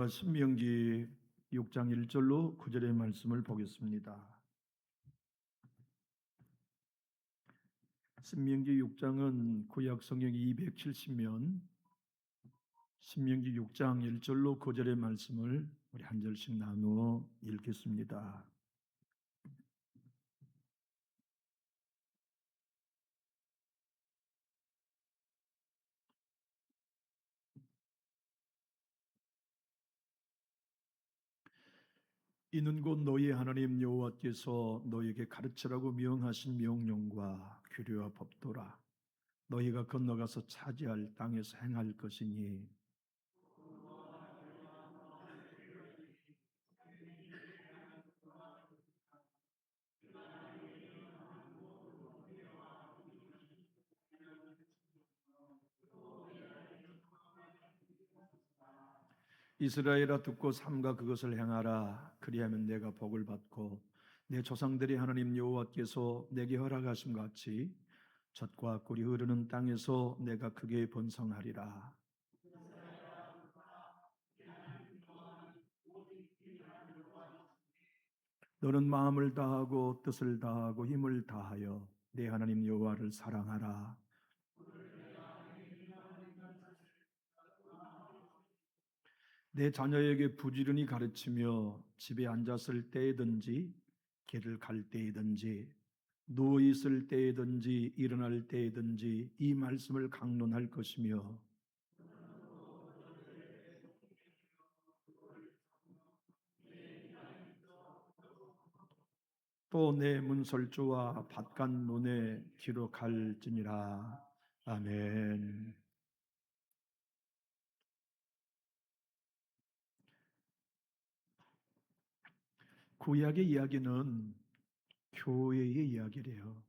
신명기 6장 1절로 9절의 말씀을 보겠습니다. 신명기 6장은 구약 성경 270면 신명기 6장 1절로 9절의 말씀을 우리 한 절씩 나누어 읽겠습니다. 이는 곧 너희 하나님 여호와께서 너희에게 가르치라고 명하신 명령과 규례와 법도라. 너희가 건너가서 차지할 땅에서 행할 것이니 이스라엘아 듣고 삼가 그것을 행하라. 그리하면 내가 복을 받고 내 조상들의 하나님 여호와께서 내게 허락하심 같이 젖과 꿀이 흐르는 땅에서 내가 크게 번성하리라. 너는 마음을 다하고 뜻을 다하고 힘을 다하여 내 하나님 여호와를 사랑하라. 내 자녀에게 부지런히 가르치며 집에 앉았을 때에든지 길을 갈 때에든지 누워 있을 때에든지 일어날 때에든지 이 말씀을 강론할 것이며 또 내 문설주와 밭간문에 기록할지니라. 아멘. 구약의 이야기는 교회의 이야기래요.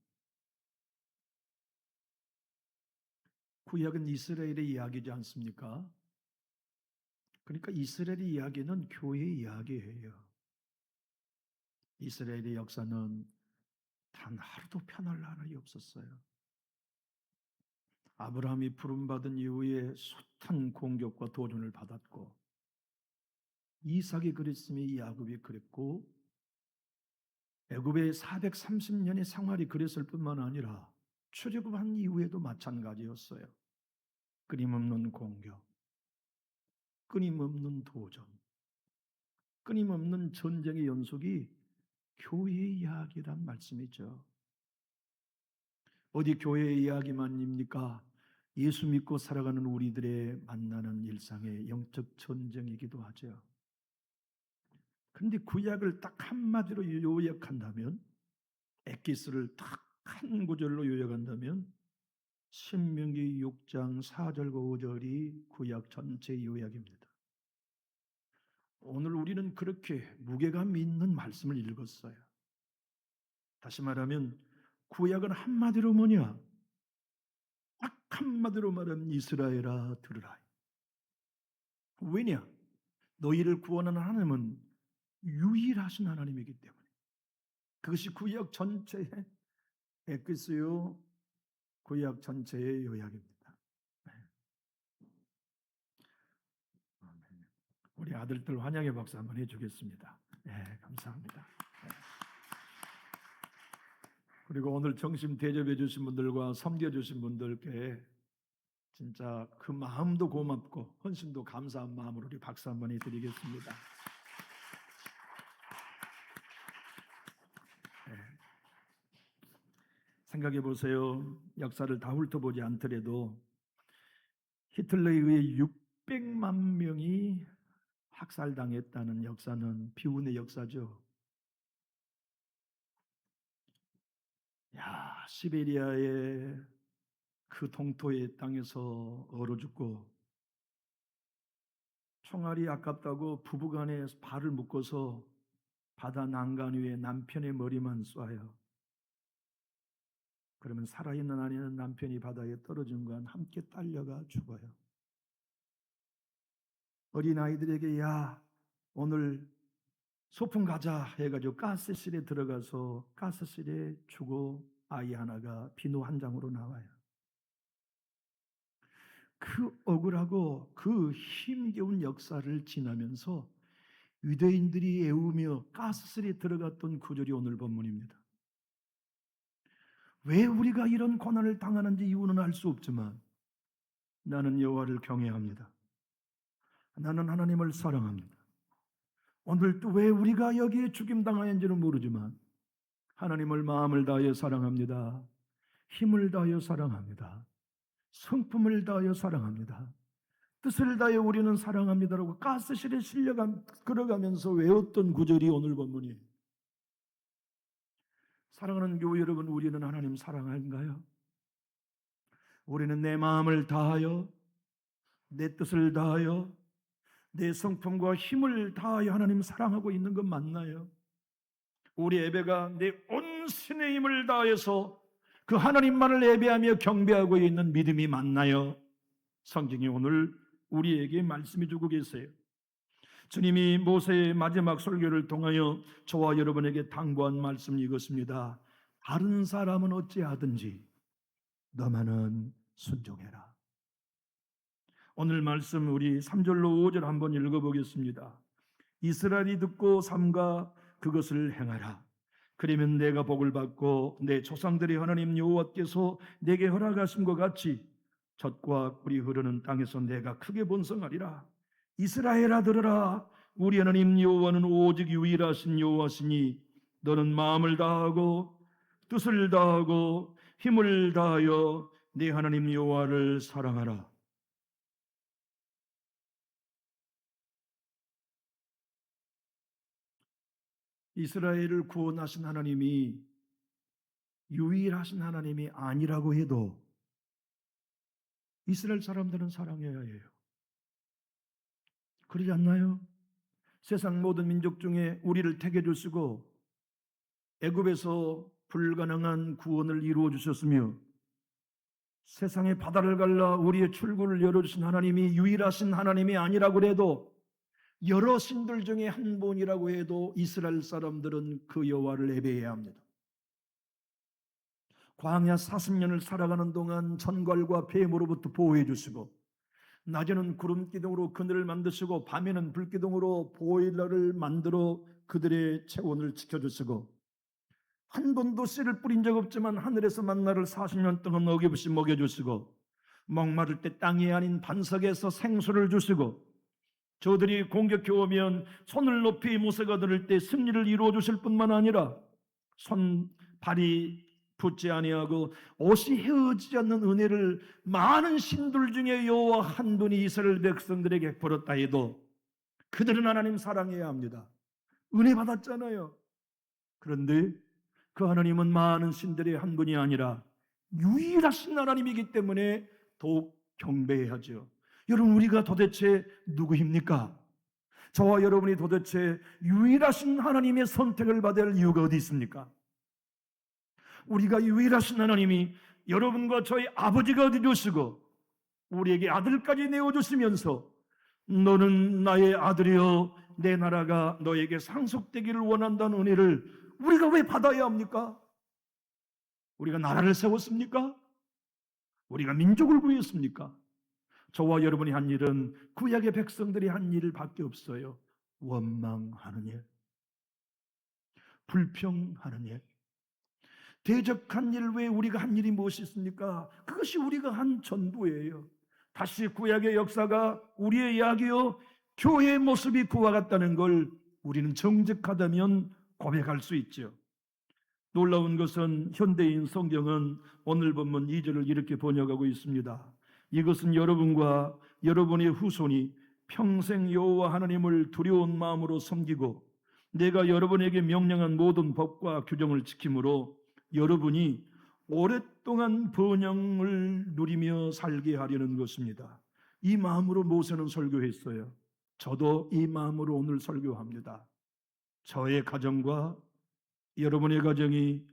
구약은 이스라엘의 이야기지 않습니까? 그러니까 이스라엘의 이야기는 교회의 이야기예요. 이스라엘의 역사는 단 하루도 편할 날이 없었어요. 아브라함이 부름받은 이후에 숱한 공격과 도전을 받았고, 이삭이 그랬으니 야곱이 그랬고, 애굽의 430년의 생활이 그랬을 뿐만 아니라 출애굽한 이후에도 마찬가지였어요. 끊임없는 공격, 끊임없는 도전, 끊임없는 전쟁의 연속이 교회의 이야기란 말씀이죠. 어디 교회의 이야기만입니까? 예수 믿고 살아가는 우리들의 만나는 일상의 영적 전쟁이기도 하죠. 그런데 구약을 딱 한마디로 요약한다면, 엑기스를 딱 한 구절로 요약한다면 신명기 6장 4절과 5절이 구약 전체 요약입니다. 오늘 우리는 그렇게 무게감 있는 말씀을 읽었어요. 다시 말하면 구약은 한마디로 뭐냐? 딱 한마디로 말하면 이스라엘아 들으라. 왜냐? 너희를 구원하는 하나님은 유일하신 하나님이기 때문에. 그것이 구약 전체의 엑기스요, 구약 전체의 요약입니다. 네. 우리 아들들 환영의 박수 한번 해주겠습니다. 네, 감사합니다. 네. 그리고 오늘 정심 대접해 주신 분들과 섬겨 주신 분들께 진짜 그 마음도 고맙고 헌신도 감사한 마음으로 우리 박수 한번 해드리겠습니다. 네. 생각해 보세요. 역사를 다 훑어보지 않더라도 히틀러에 의해 600만 명이 학살당했다는 역사는 비운의 역사죠. 야, 시베리아의 그 동토의 땅에서 얼어 죽고 총알이 아깝다고 부부간에 발을 묶어서 바다 난간 위에 남편의 머리만 쏴요. 그러면 살아있는 아내는 남편이 바다에 떨어진 건 함께 딸려가 죽어요. 어린아이들에게 야 오늘 소풍 가자 해가지고 가스실에 들어가서 가스실에 죽어 아이 하나가 비누 한 장으로 나와요. 그 억울하고 그 힘겨운 역사를 지나면서 유대인들이 애우며 가스실에 들어갔던 구절이 오늘 본문입니다. 왜 우리가 이런 고난을 당하는지 이유는 알 수 없지만 나는 여호와를 경외합니다. 나는 하나님을 사랑합니다. 오늘도 왜 우리가 여기에 죽임당하는지는 모르지만 하나님을 마음을 다하여 사랑합니다. 힘을 다하여 사랑합니다. 성품을 다하여 사랑합니다. 뜻을 다하여 우리는 사랑합니다라고 가스실에 걸어가면서 외웠던 구절이 오늘 본문이에요. 사랑하는 교회 여러분, 우리는 하나님 사랑한가요? 우리는 내 마음을 다하여, 내 뜻을 다하여, 내 성품과 힘을 다하여 하나님 사랑하고 있는 것 맞나요? 우리 예배가 내 온 신의 힘을 다해서 그 하나님만을 예배하며 경배하고 있는 믿음이 맞나요? 성경이 오늘 우리에게 말씀해 주고 계세요. 주님이 모세의 마지막 설교를 통하여 저와 여러분에게 당부한 말씀이 이것입니다. 다른 사람은 어찌하든지 너만은 순종해라. 오늘 말씀 우리 3절로 5절 한번 읽어보겠습니다. 이스라엘이 듣고 삼가 그것을 행하라. 그러면 내가 복을 받고 내 조상들의 하나님 여호와께서 내게 허락하신 것 같이 젖과 꿀이 흐르는 땅에서 내가 크게 번성하리라. 이스라엘아 들으라. 우리 하나님 여호와는 오직 유일하신 여호와시니 너는 마음을 다하고 뜻을 다하고 힘을 다하여 네 하나님 여호와를 사랑하라. 이스라엘을 구원하신 하나님이 유일하신 하나님이 아니라고 해도 이스라엘 사람들은 사랑해야 해요. 그러지 않나요? 세상 모든 민족 중에 우리를 택해 주시고 애굽에서 불가능한 구원을 이루어 주셨으며 세상의 바다를 갈라 우리의 출구를 열어주신 하나님이 유일하신 하나님이 아니라고 해도 여러 신들 중에 한 분이라고 해도 이스라엘 사람들은 그 여호와를 예배해야 합니다. 광야 40년을 살아가는 동안 천갈과 뱀으로부터 보호해 주시고 낮에는 구름 기둥으로 그늘을 만드시고 밤에는 불 기둥으로 보일러를 만들어 그들의 체온을 지켜주시고 한 번도 씨를 뿌린 적 없지만 하늘에서 만나를 40년 동안 어김없이 먹여주시고 목마를 때 땅이 아닌 반석에서 생수를 주시고 저들이 공격해 오면 손을 높이 모세가 들을 때 승리를 이루어 주실 뿐만 아니라 발이 붙지 아니하고 옷이 헤어지지 않는 은혜를 많은 신들 중에 여호와 한 분이 이스라엘 백성들에게 베풀었다 해도 그들은 하나님 사랑해야 합니다. 은혜 받았잖아요. 그런데 그 하나님은 많은 신들의 한 분이 아니라 유일하신 하나님이기 때문에 더욱 경배해야죠. 여러분, 우리가 도대체 누구입니까? 저와 여러분이 도대체 유일하신 하나님의 선택을 받아야 할 이유가 어디 있습니까? 우리가 유일하신 하나님이 여러분과 저희 아버지가 되주시고 우리에게 아들까지 내어주시면서 너는 나의 아들이여 내 나라가 너에게 상속되기를 원한다는 은혜를 우리가 왜 받아야 합니까? 우리가 나라를 세웠습니까? 우리가 민족을 구했습니까? 저와 여러분이 한 일은 구약의 백성들이 한 일밖에 없어요. 원망하는 일, 불평하는 일, 대적한 일 외에 우리가 한 일이 무엇이 있습니까? 그것이 우리가 한 전부예요. 다시 구약의 역사가 우리의 이야기요 교회의 모습이 그와 같다는 걸 우리는 정직하다면 고백할 수 있죠. 놀라운 것은 현대인 성경은 오늘 본문 2절을 이렇게 번역하고 있습니다. 이것은 여러분과 여러분의 후손이 평생 여호와 하나님을 두려운 마음으로 섬기고 내가 여러분에게 명령한 모든 법과 규정을 지킴으로 여러분이 오랫동안 번영을 누리며 살게 하려는 것입니다. 이 마음으로 모세는 설교했어요. 저도 이 마음으로 오늘 설교합니다. 저의 가정과 여러분의 가정이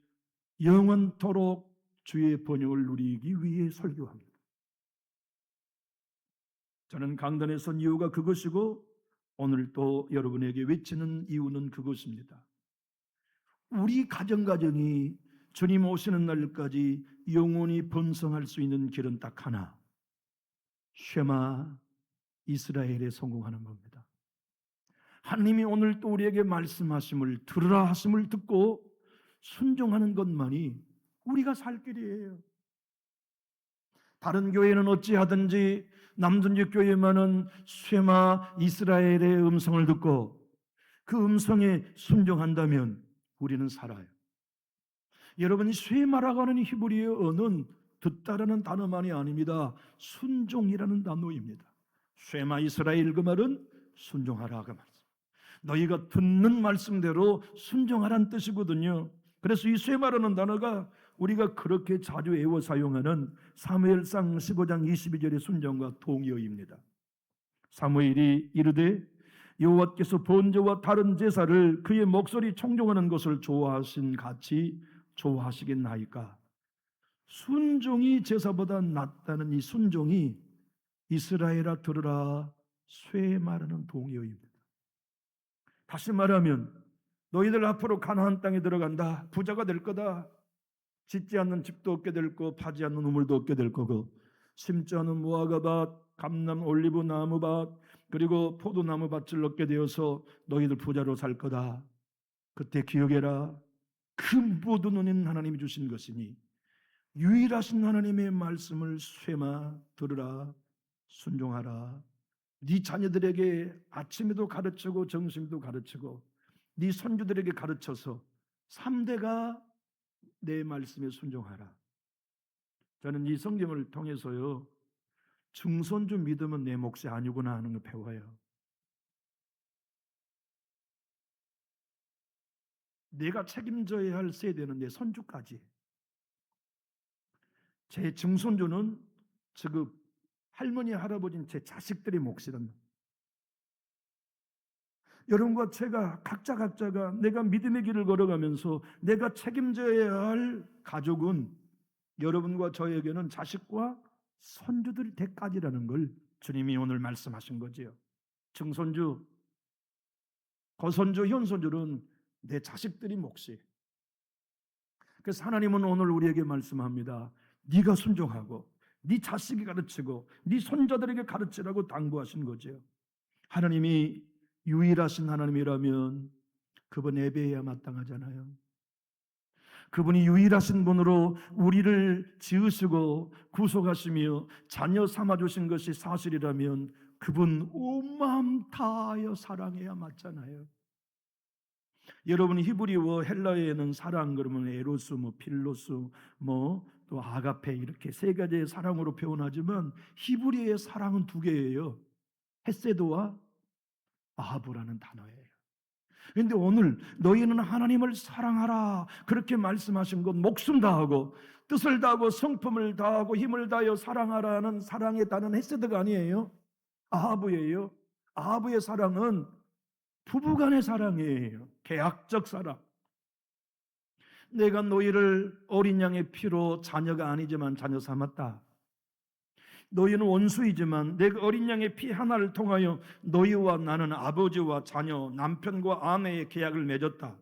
영원토록 주의 번영을 누리기 위해 설교합니다. 저는 강단에 선 이유가 그것이고 오늘 또 여러분에게 외치는 이유는 그것입니다. 우리 가정이 주님 오시는 날까지 영원히 번성할 수 있는 길은 딱 하나, 쉐마 이스라엘에 성공하는 겁니다. 하나님이 오늘 또 우리에게 말씀하심을 들으라 하심을 듣고 순종하는 것만이 우리가 살 길이에요. 다른 교회는 어찌하든지 남전직 교회만은 쉐마 이스라엘의 음성을 듣고 그 음성에 순종한다면 우리는 살아요. 여러분, 쉐마라고 하는 히브리어 어는 듣다라는 단어만이 아닙니다. 순종이라는 단어입니다. 쉐마 이스라엘 그 말은 순종하라 그 말씀. 너희가 듣는 말씀대로 순종하라는 뜻이거든요. 그래서 이 쉐마라는 단어가 우리가 그렇게 자주 애워 사용하는 사무엘상 15장 22절의 순종과 동의어입니다. 사무엘이 이르되 여호와께서 번제와 다른 제사를 그의 목소리 청종하는 것을 좋아하신 같이 좋아하시겠나이까. 순종이 제사보다 낫다는 이 순종이 이스라엘아 들으라 쉐마라는 동의어입니다. 다시 말하면 너희들 앞으로 가나안 땅에 들어간다. 부자가 될 거다. 짓지 않는 집도 얻게 될 거, 파지 않는 우물도 얻게 될 거고, 심지 않은 무화과밭, 감람 올리브 나무밭, 그리고 포도나무 밭을 얻게 되어서 너희들 부자로 살 거다. 그때 기억해라. 그 모든 은혜는 하나님이 주신 것이니 유일하신 하나님의 말씀을 쉐마 들으라 순종하라. 네 자녀들에게 아침에도 가르치고 점심에도 가르치고 네 손주들에게 가르쳐서 3대가 내 말씀에 순종하라. 저는 이 성경을 통해서요, 증손주 믿으면 내 몫이 아니구나 하는 걸 배워요. 내가 책임져야 할 세대는 내 손주까지. 제 증손주는 즉 할머니 할아버지는 제 자식들의 몫이란. 여러분과 제가 각자가 내가 믿음의 길을 걸어가면서 내가 책임져야 할 가족은 여러분과 저에게는 자식과 손주들 때까지라는 걸 주님이 오늘 말씀하신 거지요. 증손주, 거손주, 현손주는 내 자식들이 몫이. 그래서 하나님은 오늘 우리에게 말씀합니다. 네가 순종하고 네 자식이 가르치고 네 손자들에게 가르치라고 당부하신 거죠. 하나님이 유일하신 하나님이라면 그분 예배해야 마땅하잖아요. 그분이 유일하신 분으로 우리를 지으시고 구속하시며 자녀 삼아주신 것이 사실이라면 그분 온 마음 다하여 사랑해야 맞잖아요. 여러분, 히브리어 헬라어에는 사랑 그러면 에로스, 필로스, 또 아가페 이렇게 세 가지의 사랑으로 표현하지만 히브리어의 사랑은 두 개예요. 헤세드와 아하브라는 단어예요. 그런데 오늘 너희는 하나님을 사랑하라 그렇게 말씀하신 건 목숨 다하고 뜻을 다하고 성품을 다하고 힘을 다하여 사랑하라는 사랑의 단어는 헤세드가 아니에요. 아하브예요. 아하브의 사랑은 부부간의 사랑이에요. 계약적 사랑. 내가 너희를 어린 양의 피로 자녀가 아니지만 자녀 삼았다. 너희는 원수이지만 내가 어린 양의 피 하나를 통하여 너희와 나는 아버지와 자녀, 남편과 아내의 계약을 맺었다.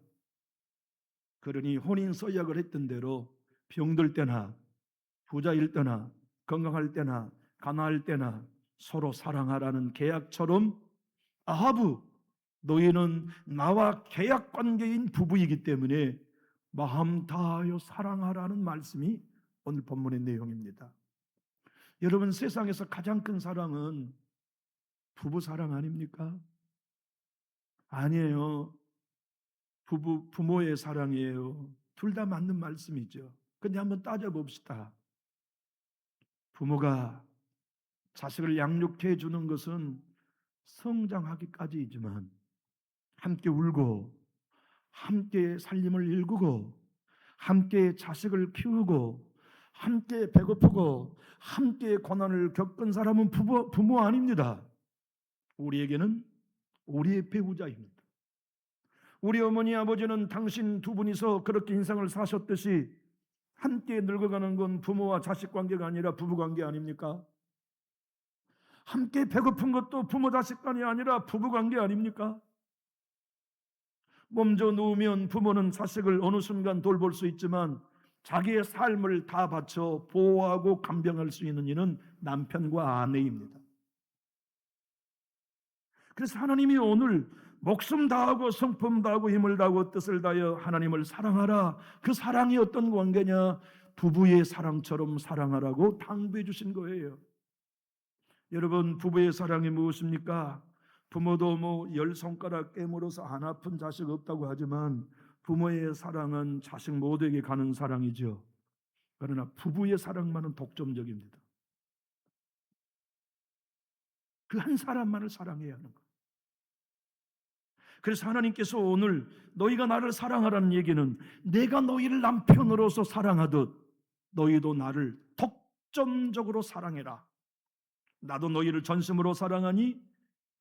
그러니 혼인 서약을 했던 대로 병들 때나 부자일 때나 건강할 때나 가난할 때나 서로 사랑하라는 계약처럼 아하브, 너희는 나와 계약 관계인 부부이기 때문에 마음 다하여 사랑하라는 말씀이 오늘 본문의 내용입니다. 여러분, 세상에서 가장 큰 사랑은 부부 사랑 아닙니까? 아니에요. 부모의 사랑이에요. 둘 다 맞는 말씀이죠. 근데 한번 따져봅시다. 부모가 자식을 양육해 주는 것은 성장하기까지이지만 함께 울고 함께 살림을 일구고 함께 자식을 키우고 함께 배고프고 함께 고난을 겪은 사람은 부모 아닙니다. 우리에게는 우리의 배우자입니다. 우리 어머니 아버지는 당신 두 분이서 그렇게 인생을 사셨듯이 함께 늙어가는 건 부모와 자식 관계가 아니라 부부 관계 아닙니까? 함께 배고픈 것도 부모 자식 간이 아니라 부부 관계 아닙니까? 몸져 누우면 부모는 자식을 어느 순간 돌볼 수 있지만 자기의 삶을 다 바쳐 보호하고 간병할 수 있는 이는 남편과 아내입니다. 그래서 하나님이 오늘 목숨 다하고 성품 다하고 힘을 다하고 뜻을 다하여 하나님을 사랑하라. 그 사랑이 어떤 관계냐? 부부의 사랑처럼 사랑하라고 당부해 주신 거예요. 여러분, 부부의 사랑이 무엇입니까? 부모도 뭐 10손가락 깨물어서 안 아픈 자식 없다고 하지만 부모의 사랑은 자식 모두에게 가는 사랑이죠. 그러나 부부의 사랑만은 독점적입니다. 그 한 사람만을 사랑해야 하는 거예요. 그래서 하나님께서 오늘 너희가 나를 사랑하라는 얘기는 내가 너희를 남편으로서 사랑하듯 너희도 나를 독점적으로 사랑해라. 나도 너희를 전심으로 사랑하니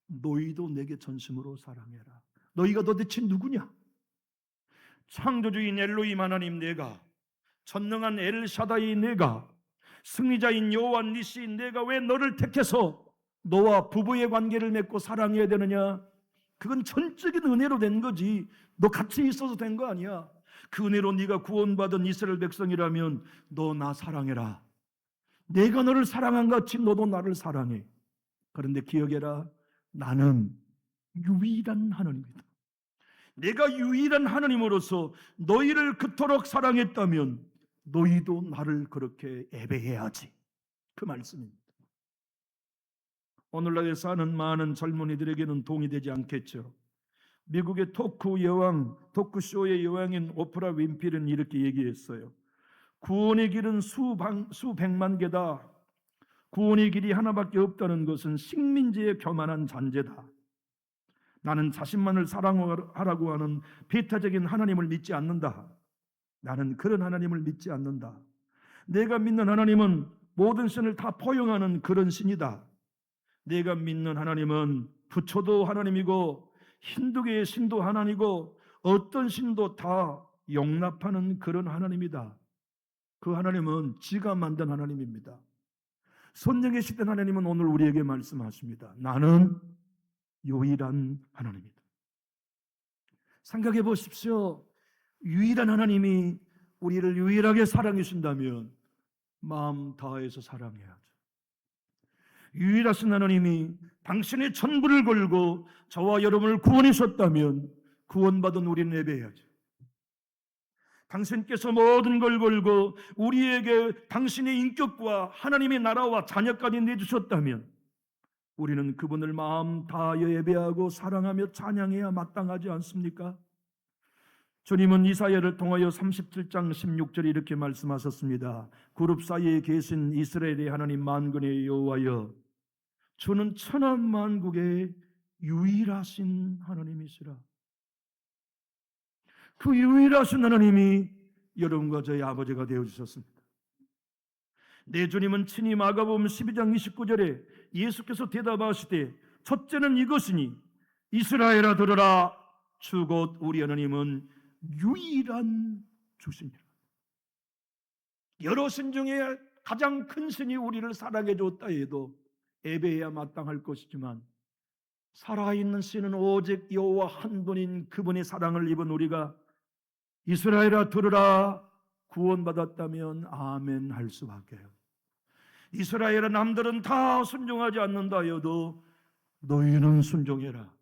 너희도 내게 전심으로 사랑해라. 너희가 도대체 누구냐? 창조주인 엘로힘 하나님 내가, 전능한 엘샤다이 내가, 승리자인 여호와 니시 내가 왜 너를 택해서 너와 부부의 관계를 맺고 사랑해야 되느냐? 그건 전적인 은혜로 된 거지. 너 같이 있어서 된 거 아니야. 그 은혜로 네가 구원받은 이스라엘 백성이라면 너 나 사랑해라. 내가 너를 사랑한 같이 너도 나를 사랑해. 그런데 기억해라. 나는 유일한 하나님이다. 내가 유일한 하나님으로서 너희를 그토록 사랑했다면 너희도 나를 그렇게 예배해야지. 그 말씀입니다. 오늘날에 사는 많은 젊은이들에게는 동의되지 않겠죠. 미국의 토크쇼의 여왕인 오프라 윈필은 이렇게 얘기했어요. 구원의 길은 수백만 개다. 구원의 길이 하나밖에 없다는 것은 식민지의 교만한 잔재다. 나는 자신만을 사랑하라고 하는 배타적인 하나님을 믿지 않는다. 나는 그런 하나님을 믿지 않는다. 내가 믿는 하나님은 모든 신을 다 포용하는 그런 신이다. 내가 믿는 하나님은 부처도 하나님이고 힌두교의 신도 하나님이고 어떤 신도 다 용납하는 그런 하나님이다. 그 하나님은 지가 만든 하나님입니다. 성령의 시된 하나님은 오늘 우리에게 말씀하십니다. 나는 유일한 하나님이다. 생각해 보십시오. 유일한 하나님이 우리를 유일하게 사랑해 주신다면 마음 다해서 사랑해야죠. 유일하신 하나님이 당신의 전부를 걸고 저와 여러분을 구원하셨다면 구원받은 우리는 예배해야죠. 당신께서 모든 걸 걸고 우리에게 당신의 인격과 하나님의 나라와 자녀까지 내주셨다면 우리는 그분을 마음 다하여 예배하고 사랑하며 찬양해야 마땅하지 않습니까? 주님은 이사야를 통하여 37장 16절에 이렇게 말씀하셨습니다. 그룹 사이에 계신 이스라엘의 하나님 만군의 여호와여, 주는 천하 만국의 유일하신 하나님이시라. 그 유일하신 하나님이 여러분과 저희 아버지가 되어주셨습니다. 내 주님은 친히 마가복음 12장 29절에 예수께서 대답하시되 첫째는 이것이니 이스라엘아 들으라. 주 곧 우리 하나님은 유일한 주시니라. 여러 신 중에 가장 큰 신이 우리를 사랑해 줬다 해도 예배해야 마땅할 것이지만 살아있는 신은 오직 여호와 한 분인 그분의 사랑을 입은 우리가 이스라엘아 들으라 구원받았다면 아멘 할 수밖에요. 이스라엘아 남들은 다 순종하지 않는다 해도 너희는 순종해라.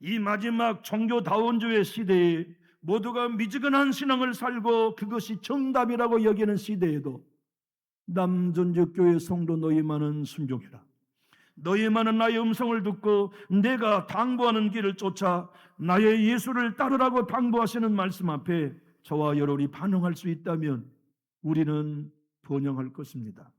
이 마지막 종교다원주의 시대에 모두가 미지근한 신앙을 살고 그것이 정답이라고 여기는 시대에도 남전적교회 성도 너희만은 순종해라. 너희만은 나의 음성을 듣고 내가 당부하는 길을 쫓아 나의 예수를 따르라고 당부하시는 말씀 앞에 저와 여러분이 반응할 수 있다면 우리는 번영할 것입니다.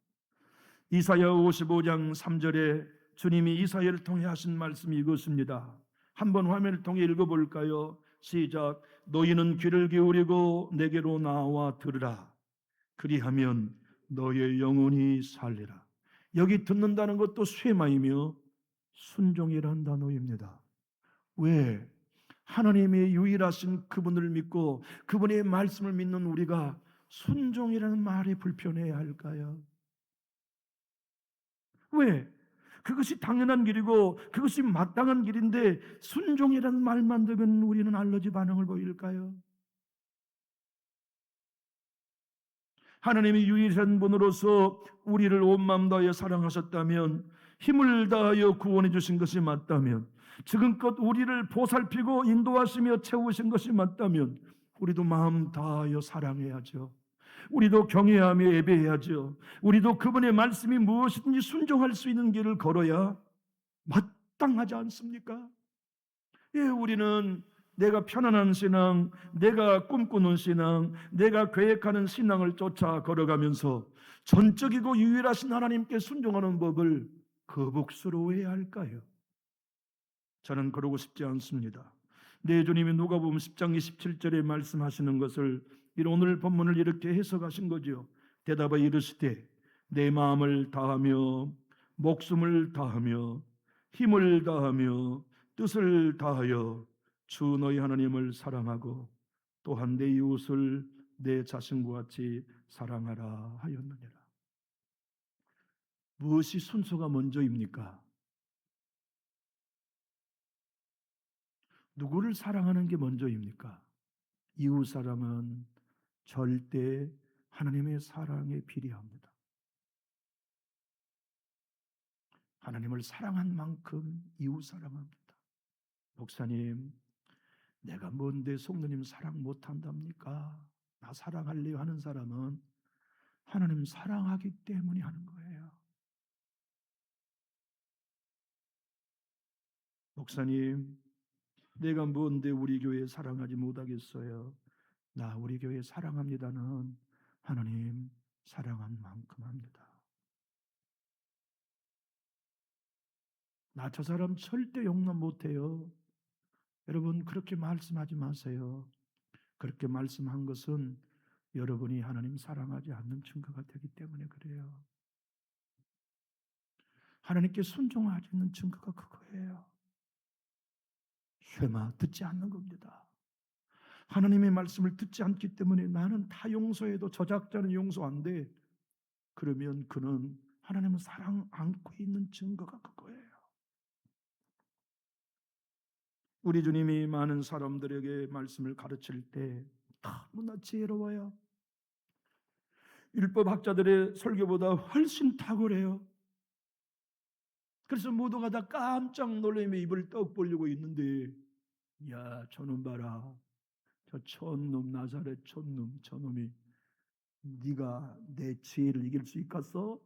이사야 55장 3절에 주님이 이사야를 통해 하신 말씀이 이것입니다. 한번 화면을 통해 읽어볼까요? 시작. 너희는 귀를 기울이고 내게로 나와 들으라. 그리하면 너의 영혼이 살리라. 여기 듣는다는 것도 쇠마이며 순종이라는 단어입니다. 왜? 하나님의 유일하신 그분을 믿고 그분의 말씀을 믿는 우리가 순종이라는 말이 불편해야 할까요? 왜? 그것이 당연한 길이고 그것이 마땅한 길인데 순종이라는 말만 들으면 우리는 알러지 반응을 보일까요? 하나님이 유일한 분으로서 우리를 온 마음 다하여 사랑하셨다면, 힘을 다하여 구원해 주신 것이 맞다면, 지금껏 우리를 보살피고 인도하시며 채우신 것이 맞다면 우리도 마음 다하여 사랑해야죠. 우리도 경외하며 예배해야죠. 우리도 그분의 말씀이 무엇이든지 순종할 수 있는 길을 걸어야 마땅하지 않습니까? 예, 우리는 내가 편안한 신앙, 내가 꿈꾸는 신앙, 내가 계획하는 신앙을 쫓아 걸어가면서 전적이고 유일하신 하나님께 순종하는 법을 거북스러워해야 할까요? 저는 그러고 싶지 않습니다. 내 주님이 누가복음 10장 27절에 말씀하시는 것을 오늘 본문을 이렇게 해석하신 거죠. 대답하여 이르시되 내 마음을 다하며 목숨을 다하며 힘을 다하며 뜻을 다하여 주 너희 하나님을 사랑하고 또한 내 이웃을 내 자신과 같이 사랑하라 하였느니라. 무엇이 순서가 먼저입니까? 누구를 사랑하는 게 먼저입니까? 이웃 사랑은 절대 하나님의 사랑에 비례합니다. 하나님을 사랑한 만큼 이웃 사랑합니다. 목사님, 내가 뭔데 성도님 사랑 못한답니까? 나 사랑할래요 하는 사람은 하나님 사랑하기 때문에 하는 거예요. 목사님, 내가 뭔데 우리 교회 사랑하지 못하겠어요? 나 우리 교회 사랑합니다는 하나님 사랑한 만큼 합니다. 나 저 사람 절대 용납 못해요. 여러분 그렇게 말씀하지 마세요. 그렇게 말씀한 것은 여러분이 하나님 사랑하지 않는 증거가 되기 때문에 그래요. 하나님께 순종하지 않는 증거가 그거예요. 쉐마 듣지 않는 겁니다. 하나님의 말씀을 듣지 않기 때문에 나는 다 용서해도 저 작자는 용서 안 돼. 그러면 그는 하나님을 사랑 않고 있는 증거가 그거예요. 우리 주님이 많은 사람들에게 말씀을 가르칠 때 너무나 지혜로워요. 율법학자들의 설교보다 훨씬 탁월해요. 그래서 모두가 다 깜짝 놀라며 입을 떡 벌리고 있는데, 야 저놈 봐라, 저 촌놈 나사렛 촌놈, 저놈이 네가 내 지혜를 이길 수 있겠어?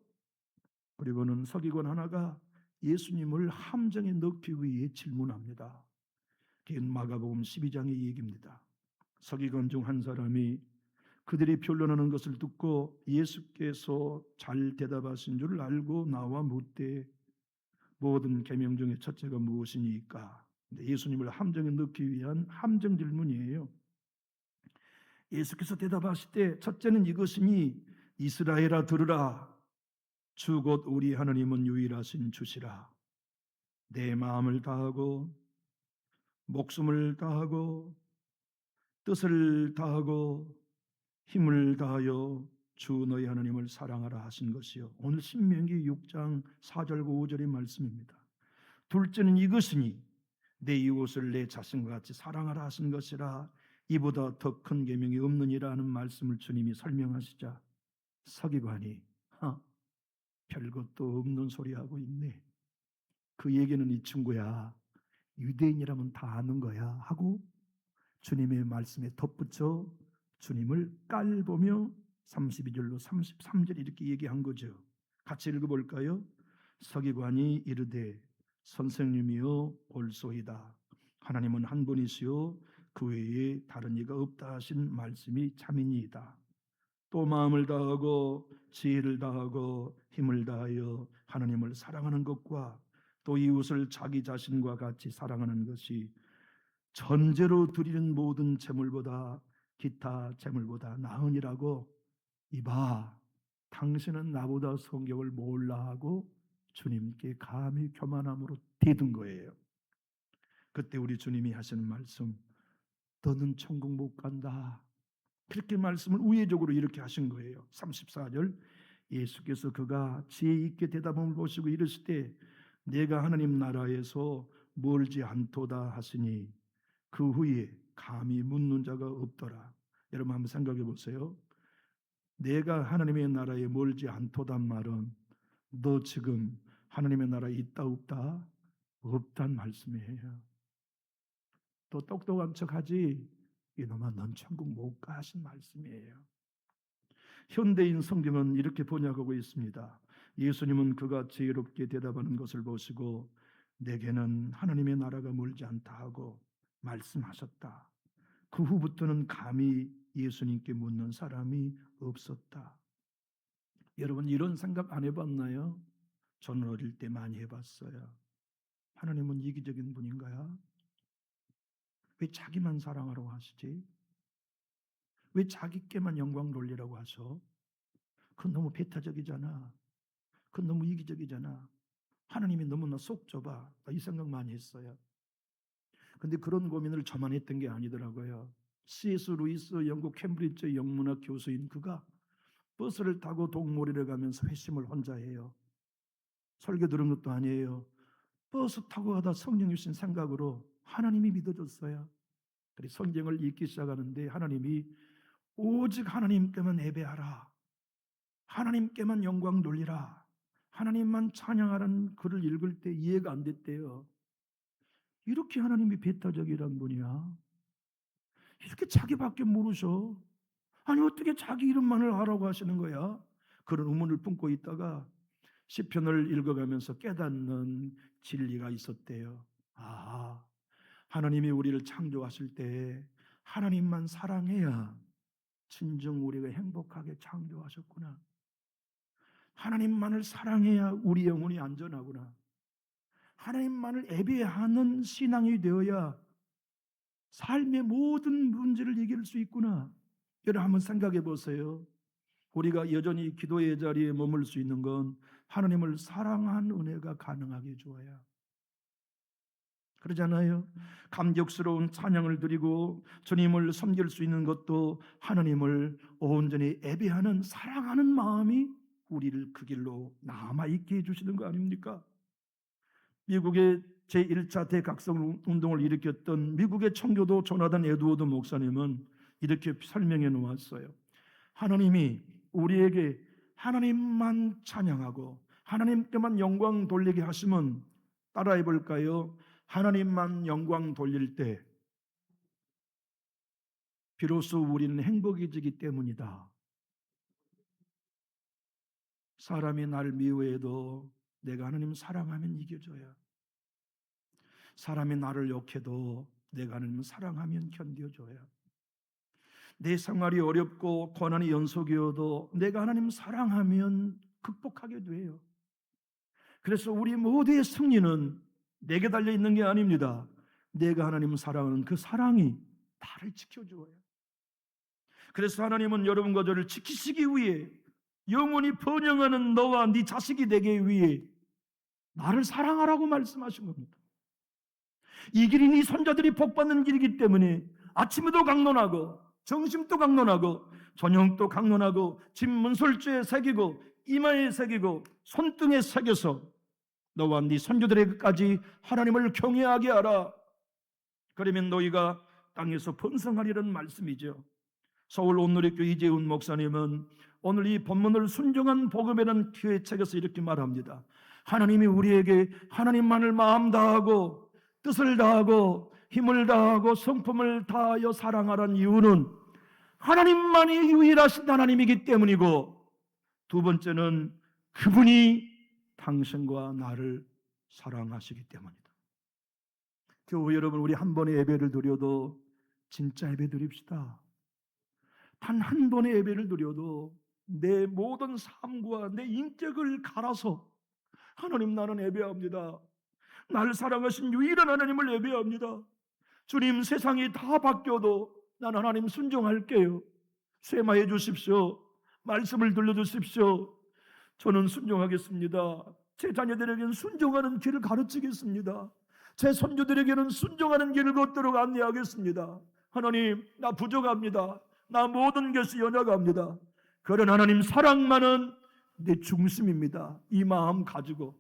그리고는 서기관 하나가 예수님을 함정에 넣기 위해 질문합니다. 그게 마가복음 12장의 얘기입니다. 서기관 중 한 사람이 그들이 변론하는 것을 듣고 예수께서 잘 대답하신 줄 알고 나와 묻되 모든 계명 중에 첫째가 무엇이니까? 예수님을 함정에 넣기 위한 함정 질문이에요. 예수께서 대답하실 때 첫째는 이것이니 이스라엘아 들으라. 주 곧 우리 하나님은 유일하신 주시라. 내 마음을 다하고 목숨을 다하고 뜻을 다하고 힘을 다하여 주 너희 하나님을 사랑하라 하신 것이요. 오늘 신명기 6장 4절과 5절의 말씀입니다. 둘째는 이것이니 내 이웃을 내 자신과 같이 사랑하라 하신 것이라. 이보다 더 큰 계명이 없느니라 하는 말씀을 주님이 설명하시자 서기관이 별것도 없는 소리 하고 있네. 그 얘기는 이 친구야 유대인이라면 다 아는 거야 하고 주님의 말씀에 덧붙여 주님을 깔보며 32절로 33절 이렇게 얘기한 거죠. 같이 읽어볼까요? 서기관이 이르되 선생님이여 옳소이다. 하나님은 한 분이시요 그 외에 다른 이가 없다 하신 말씀이 참이니이다. 또 마음을 다하고 지혜를 다하고 힘을 다하여 하나님을 사랑하는 것과 또 이웃을 자기 자신과 같이 사랑하는 것이 전제로 드리는 모든 제물보다 기타 제물보다 나으니라고. 이봐 당신은 나보다 성경을 몰라 하고 주님께 감히 교만함으로 대든 거예요. 그때 우리 주님이 하시는 말씀, 너는 천국 못 간다. 그렇게 말씀을 우회적으로 이렇게 하신 거예요. 34절 예수께서 그가 지혜 있게 대답함을 보시고 이르시되 내가 하나님 나라에서 멀지 않도다 하시니 그 후에 감히 묻는 자가 없더라. 여러분 한번 생각해 보세요. 내가 하나님의 나라에 멀지 않도단 말은 너 지금 하나님의 나라에 있다 없다? 없단 말씀이에요. 또 똑똑한 척하지 이놈아 넌 천국 못 가 하신 말씀이에요. 현대인 성경은 이렇게 번역하고 있습니다. 예수님은 그가 지혜롭게 대답하는 것을 보시고 내게는 하나님의 나라가 멀지 않다 하고 말씀하셨다. 그 후부터는 감히 예수님께 묻는 사람이 없었다. 여러분 이런 생각 안 해봤나요? 저는 어릴 때 많이 해봤어요. 하나님은 이기적인 분인가요? 왜 자기만 사랑하라고 하시지? 왜 자기께만 영광 돌리라고 하셔? 그건 너무 배타적이잖아. 그건 너무 이기적이잖아. 하나님이 너무나 속 좁아. 이 생각 많이 했어요. 근데 그런 고민을 저만 했던 게 아니더라고요. C.S. 루이스 영국 캠브리지 영문학 교수인 그가 버스를 타고 동물원에 가면서 회심을 혼자 해요. 설교 들은 것도 아니에요. 버스 타고 가다 성령 주신 생각으로 하나님이 믿어졌어요. 그래서 성경을 읽기 시작하는데 하나님이 오직 하나님께만 예배하라. 하나님께만 영광 돌리라. 하나님만 찬양하라는 글을 읽을 때 이해가 안 됐대요. 이렇게 하나님이 배타적이란 분이야. 이렇게 자기밖에 모르셔. 아니 어떻게 자기 이름만을 하라고 하시는 거야? 그런 의문을 품고 있다가 시편을 읽어가면서 깨닫는 진리가 있었대요. 아, 하나님이 우리를 창조하실 때 하나님만 사랑해야 진정 우리가 행복하게 창조하셨구나. 하나님만을 사랑해야 우리 영혼이 안전하구나. 하나님만을 예배하는 신앙이 되어야 삶의 모든 문제를 이길 수 있구나. 여러분 한번 생각해 보세요. 우리가 여전히 기도의 자리에 머물 수 있는 건 하나님을 사랑한 은혜가 가능하게 주어야. 그러잖아요. 감격스러운 찬양을 드리고 주님을 섬길 수 있는 것도 하나님을 온전히 예배하는 사랑하는 마음이 우리를 그 길로 남아있게 해주시는 거 아닙니까? 미국의 제1차 대각성 운동을 일으켰던 미국의 청교도 조나단 에드워드 목사님은 이렇게 설명해 놓았어요. 하나님이 우리에게 하나님만 찬양하고 하나님께만 영광 돌리게 하시면 따라해 볼까요? 하나님만 영광 돌릴 때 비로소 우리는 행복해지기 때문이다. 사람이 날 미워해도 내가 하나님 사랑하면 이겨줘요. 사람이 나를 욕해도 내가 하나님 사랑하면 견뎌줘요. 내 생활이 어렵고 고난이 연속이어도 내가 하나님 사랑하면 극복하게 돼요. 그래서 우리 모두의 승리는 내게 달려있는 게 아닙니다. 내가 하나님 사랑하는 그 사랑이 나를 지켜줘요. 그래서 하나님은 여러분과 저를 지키시기 위해 영원히 번영하는 너와 네 자식이 되기 위해 나를 사랑하라고 말씀하신 겁니다. 이 길이 네 손자들이 복받는 길이기 때문에 아침에도 강론하고 점심도 강론하고 저녁도 강론하고 집 문설주에 새기고 이마에 새기고 손등에 새겨서 너와 네 손주들에게까지 하나님을 경외하게 하라. 그러면 너희가 땅에서 번성하리라는 말씀이죠. 서울 온누리교회 이재훈 목사님은 오늘 이 본문을 순종한 복음이라는 기회책에서 이렇게 말합니다. 하나님이 우리에게 하나님만을 마음 다하고 뜻을 다하고 힘을 다하고 성품을 다하여 사랑하라는 이유는 하나님만이 유일하신 하나님이기 때문이고, 두 번째는 그분이 당신과 나를 사랑하시기 때문이다. 교회 여러분, 우리 한 번의 예배를 드려도 진짜 예배 드립시다. 단 한 번의 예배를 드려도 내 모든 삶과 내 인격을 갈아서 하나님 나는 예배합니다. 나를 사랑하신 유일한 하나님을 예배합니다. 주님, 세상이 다 바뀌어도 난 하나님 순종할게요. 쇠마해 주십시오. 말씀을 들려주십시오. 저는 순종하겠습니다. 제 자녀들에게는 순종하는 길을 가르치겠습니다. 제 손주들에게는 순종하는 길을 걷도록 안내하겠습니다. 하나님, 나 부족합니다. 나 모든 것이 연약합니다. 그런 하나님 사랑만은 내 중심입니다. 이 마음 가지고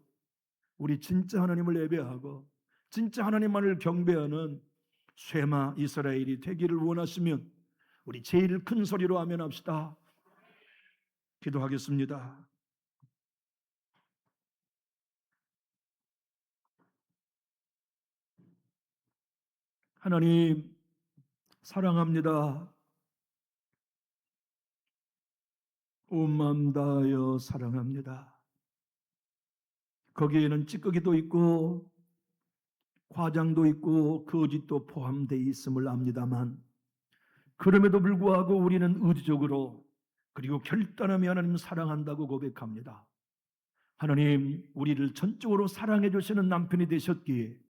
우리 진짜 하나님을 예배하고 진짜 하나님만을 경배하는 쇠마 이스라엘이 되기를 원하시면 우리 제일 큰 소리로 아멘합시다. 기도하겠습니다. 하나님, 사랑합니다. 온 마음 다하여 사랑합니다. 거기에는 찌꺼기도 있고 과장도 있고 거짓도 포함되어 있음을 압니다만, 그럼에도 불구하고 우리는 의지적으로 그리고 결단하며 하나님 사랑한다고 고백합니다. 하나님, 우리를 전적으로 사랑해 주시는 남편이 되셨기에